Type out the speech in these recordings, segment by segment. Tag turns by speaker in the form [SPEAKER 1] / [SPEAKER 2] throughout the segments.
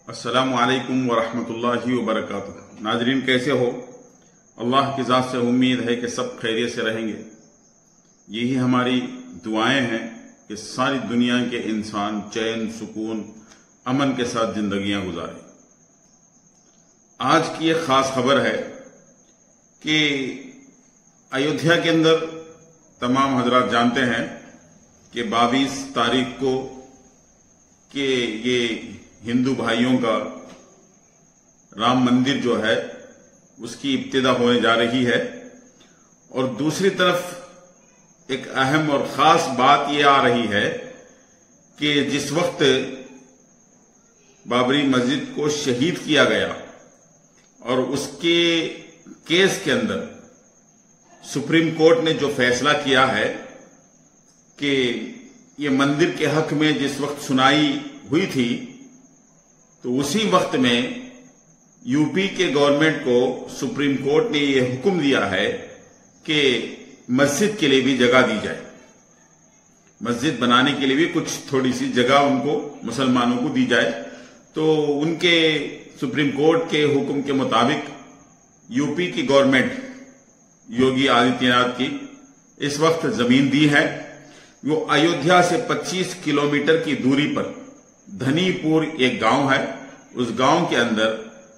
[SPEAKER 1] अस्सलामु अलैकुम वरहमतुल्लाहि वबरकातुहू। नाजरीन, कैसे हो? अल्लाह की ज़ात से उम्मीद है कि सब खैरियत से रहेंगे। यही हमारी दुआएं हैं कि सारी दुनिया के इंसान चैन, सुकून, अमन के साथ जिंदगियां गुजारें। आज की एक खास खबर है कि अयोध्या के अंदर तमाम हजरात जानते हैं कि 22 तारीख को कि ये हिंदू भाइयों का राम मंदिर जो है उसकी इब्तिदा होने जा रही है। और दूसरी तरफ एक अहम और खास बात यह आ रही है कि जिस वक्त बाबरी मस्जिद को शहीद किया गया और उसके केस के अंदर सुप्रीम कोर्ट ने जो फैसला किया है कि ये मंदिर के हक में जिस वक्त सुनाई हुई थी, तो उसी वक्त में यूपी के गवर्नमेंट को सुप्रीम कोर्ट ने यह हुक्म दिया है कि मस्जिद के लिए भी जगह दी जाए। मस्जिद बनाने के लिए भी कुछ थोड़ी सी जगह उनको, मुसलमानों को दी जाए। तो उनके सुप्रीम कोर्ट के हुक्म के मुताबिक यूपी की गवर्नमेंट योगी आदित्यनाथ की इस वक्त जमीन दी है। वो अयोध्या से 25 किलोमीटर की दूरी पर धनीपुर एक गांव है, उस गांव के अंदर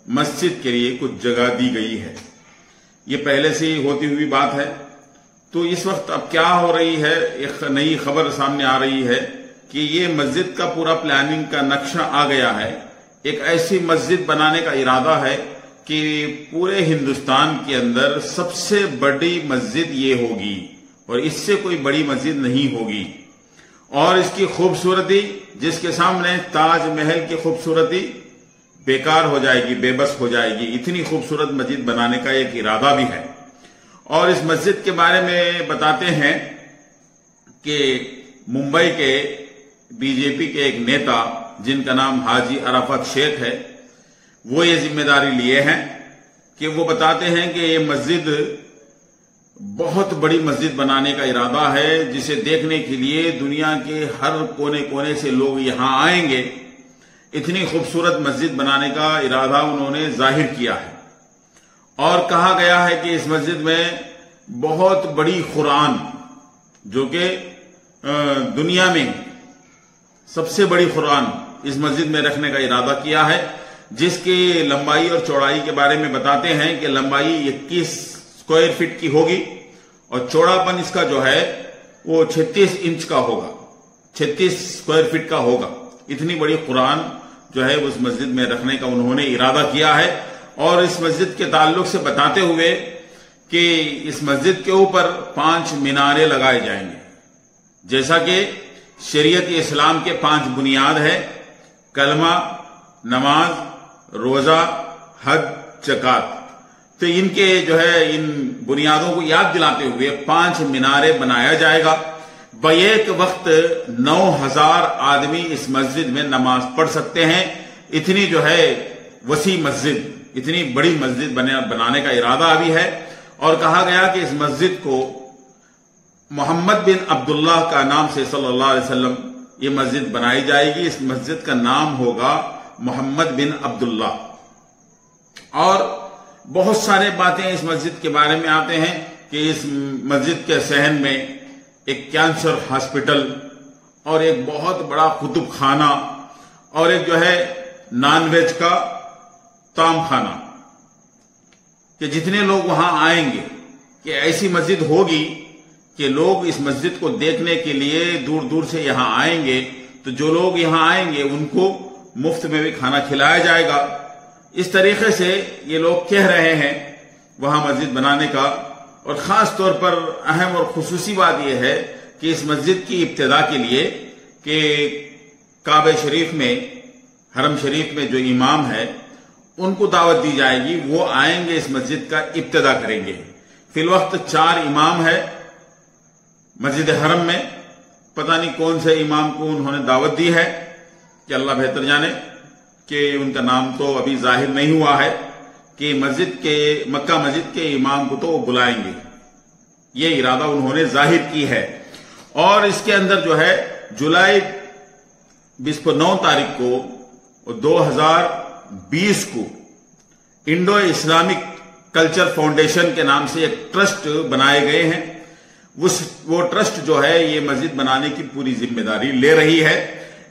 [SPEAKER 1] मस्जिद के लिए कुछ जगह दी गई है। ये पहले से ही होती हुई बात है। तो इस वक्त अब क्या हो रही है, एक नई खबर सामने आ रही है कि ये मस्जिद का पूरा प्लानिंग का नक्शा आ गया है। एक ऐसी मस्जिद बनाने का इरादा है कि पूरे हिंदुस्तान के अंदर सबसे बड़ी मस्जिद ये होगी और इससे कोई बड़ी मस्जिद नहीं होगी। और इसकी खूबसूरती, जिसके सामने ताजमहल की खूबसूरती बेकार हो जाएगी, बेबस हो जाएगी, इतनी खूबसूरत मस्जिद बनाने का एक इरादा भी है। और इस मस्जिद के बारे में बताते हैं कि मुंबई के बीजेपी के एक नेता जिनका नाम हाजी अराफत शेख है, वो ये जिम्मेदारी लिए हैं कि वो बताते हैं कि ये मस्जिद बहुत बड़ी मस्जिद बनाने का इरादा है, जिसे देखने के लिए दुनिया के हर कोने कोने से लोग यहां आएंगे। इतनी खूबसूरत मस्जिद बनाने का इरादा उन्होंने जाहिर किया है। और कहा गया है कि इस मस्जिद में बहुत बड़ी कुरान, जो कि दुनिया में सबसे बड़ी कुरान इस मस्जिद में रखने का इरादा किया है, जिसकी लंबाई और चौड़ाई के बारे में बताते हैं कि लंबाई 21 स्क्वायर फीट की होगी और चौड़ापन इसका जो है वो 36 इंच का होगा, 36 स्क्वायर फीट का होगा। इतनी बड़ी कुरान जो है उस मस्जिद में रखने का उन्होंने इरादा किया है। और इस मस्जिद के ताल्लुक से बताते हुए कि इस मस्जिद के ऊपर 5 मीनारे लगाए जाएंगे, जैसा कि शरीयत इस्लाम के 5 बुनियाद है: कलमा, नमाज, रोजा, हज, ज़कात। तो इनके जो है इन बुनियादों को याद दिलाते हुए 5 मीनारे बनाया जाएगा। बैक वक्त 9000 आदमी इस मस्जिद में नमाज पढ़ सकते हैं। इतनी जो है वसी मस्जिद, इतनी बड़ी मस्जिद बनाने का इरादा अभी है। और कहा गया कि इस मस्जिद को मोहम्मद बिन अब्दुल्लाह का नाम से सल्लल्लाहु अलैहि वसल्लम ये मस्जिद बनाई जाएगी। इस मस्जिद का नाम होगा मोहम्मद बिन अब्दुल्लाह। और बहुत सारे बातें इस मस्जिद के बारे में आते हैं कि इस मस्जिद के सहन में एक कैंसर हॉस्पिटल और एक बहुत बड़ा कुतुब खाना और एक जो है नॉनवेज का ताम खाना, कि जितने लोग वहां आएंगे कि ऐसी मस्जिद होगी कि लोग इस मस्जिद को देखने के लिए दूर दूर से यहां आएंगे। तो जो लोग यहां आएंगे उनको मुफ्त में भी खाना खिलाया जाएगा। इस तरीके से ये लोग कह रहे हैं वहां मस्जिद बनाने का। और खास तौर पर अहम और खुसूसी बात यह है कि इस मस्जिद की इब्तिदा के लिए कि काबे शरीफ में, हरम शरीफ में जो इमाम है उनको दावत दी जाएगी, वो आएंगे, इस मस्जिद का इब्तिदा करेंगे। फिलवक्त 4 इमाम है मस्जिद हरम में। पता नहीं कौन से इमाम को उन्होंने दावत दी है, कि अल्लाह बेहतर जाने, कि उनका नाम तो अभी जाहिर नहीं हुआ है, कि मक्का मस्जिद के इमाम को तो वो बुलाएंगे। ये इरादा उन्होंने जाहिर की है। और इसके अंदर जो है जुलाई 9 तारीख को और 2020 को इंडो इस्लामिक कल्चर फाउंडेशन के नाम से एक ट्रस्ट बनाए गए हैं। वो ट्रस्ट जो है ये मस्जिद बनाने की पूरी जिम्मेदारी ले रही है।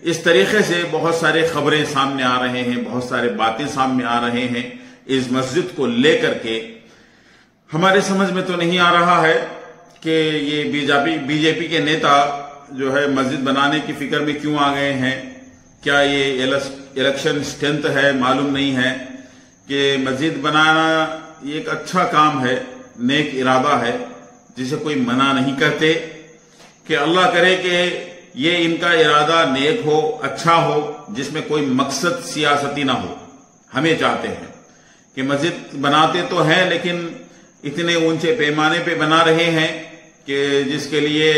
[SPEAKER 1] इस तरीके से बहुत सारे खबरें सामने आ रहे हैं, बहुत सारे बातें सामने आ रहे हैं इस मस्जिद को लेकर के। हमारे समझ में तो नहीं आ रहा है कि ये बीजेपी के नेता जो है मस्जिद बनाने की फिक्र में क्यों आ गए हैं। क्या ये इलेक्शन स्ट्रेंथ है, मालूम नहीं है कि मस्जिद बनाना ये एक अच्छा काम है, नेक इरादा है जिसे कोई मना नहीं करते। कि अल्लाह करे कि ये इनका इरादा नेक हो, अच्छा हो, जिसमें कोई मकसद सियासती ना हो। हमें चाहते हैं कि मस्जिद बनाते तो हैं लेकिन इतने ऊंचे पैमाने पे बना रहे हैं कि जिसके लिए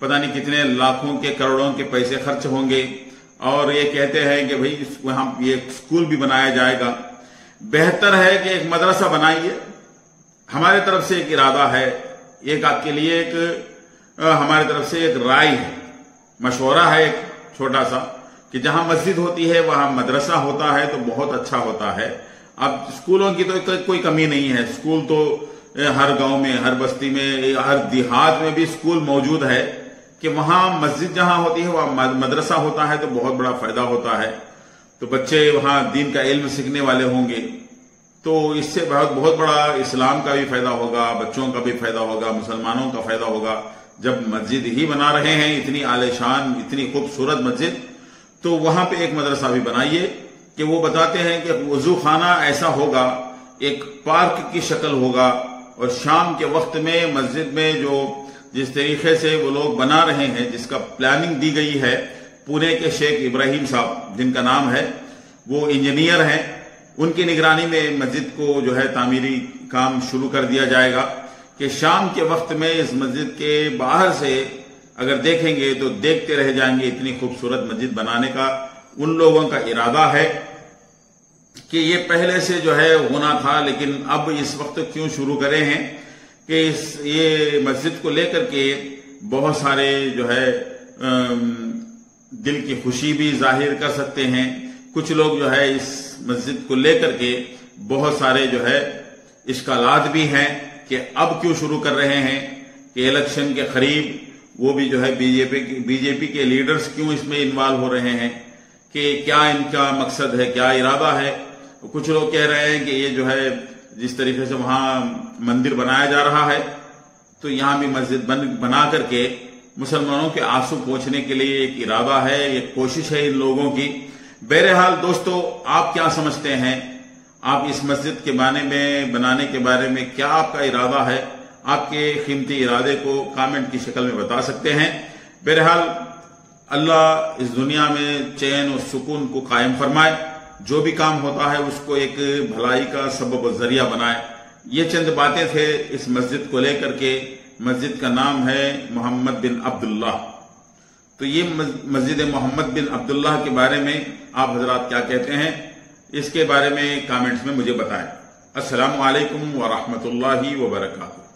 [SPEAKER 1] पता नहीं कितने लाखों के करोड़ों के पैसे खर्च होंगे। और ये कहते हैं कि भाई वहां ये स्कूल भी बनाया जाएगा। बेहतर है कि एक मदरसा बनाइए। हमारे तरफ से एक इरादा है, एक आपके लिए एक हमारी तरफ से एक राय है, मशवरा है एक छोटा सा, कि जहां मस्जिद होती है वहां मदरसा होता है तो बहुत अच्छा होता है। अब स्कूलों की तो कोई कमी नहीं है। स्कूल तो हर गांव में, हर बस्ती में, हर देहात में भी स्कूल मौजूद है। कि वहां मस्जिद जहां होती है वहां मदरसा होता है तो बहुत बड़ा फायदा होता है। तो बच्चे वहां दीन का इल्म सीखने वाले होंगे तो इससे बहुत बड़ा इस्लाम का भी फायदा होगा, बच्चों का भी फायदा होगा, मुसलमानों का फायदा होगा। जब मस्जिद ही बना रहे हैं इतनी आलीशान, इतनी खूबसूरत मस्जिद, तो वहां पे एक मदरसा भी बनाइए। कि वो बताते हैं कि वजू खाना ऐसा होगा, एक पार्क की शक्ल होगा और शाम के वक्त में मस्जिद में जो जिस तरीके से वो लोग बना रहे हैं, जिसका प्लानिंग दी गई है, पुणे के शेख इब्राहिम साहब जिनका नाम है, वो इंजीनियर हैं, उनकी निगरानी में मस्जिद को जो है तामीरी काम शुरू कर दिया जाएगा। कि शाम के वक्त में इस मस्जिद के बाहर से अगर देखेंगे तो देखते रह जाएंगे। इतनी खूबसूरत मस्जिद बनाने का उन लोगों का इरादा है कि ये पहले से जो है होना था, लेकिन अब इस वक्त क्यों शुरू करे हैं कि ये मस्जिद को लेकर के बहुत सारे जो है दिल की खुशी भी जाहिर कर सकते हैं। कुछ लोग जो है इस मस्जिद को लेकर के बहुत सारे जो है इश्कालात भी हैं कि अब क्यों शुरू कर रहे हैं, कि इलेक्शन के करीब वो भी जो है बीजेपी के लीडर्स क्यों इसमें इन्वॉल्व हो रहे हैं, कि क्या इनका मकसद है, क्या इरादा है। कुछ लोग कह रहे हैं कि ये जो है जिस तरीके से वहां मंदिर बनाया जा रहा है तो यहां भी मस्जिद बना करके मुसलमानों के आंसू पोंछने के लिए एक इरादा है, एक कोशिश है इन लोगों की। बहरहाल दोस्तों, आप क्या समझते हैं? आप इस मस्जिद के बनाने के बारे में क्या आपका इरादा है? आपके कीमती इरादे को कमेंट की शक्ल में बता सकते हैं। बहरहाल अल्लाह इस दुनिया में चैन और सुकून को कायम फरमाए। जो भी काम होता है उसको एक भलाई का सबब और जरिया बनाए। ये चंद बातें थे इस मस्जिद को लेकर के। मस्जिद का नाम है मोहम्मद बिन अब्दुल्लाह। तो ये मस्जिद मोहम्मद बिन अब्दुल्लाह के बारे में आप हजरात क्या कहते हैं, इसके बारे में कमेंट्स में मुझे बताएं। अस्सलामु अलैकुम व रहमतुल्लाहि व बरकातुहू।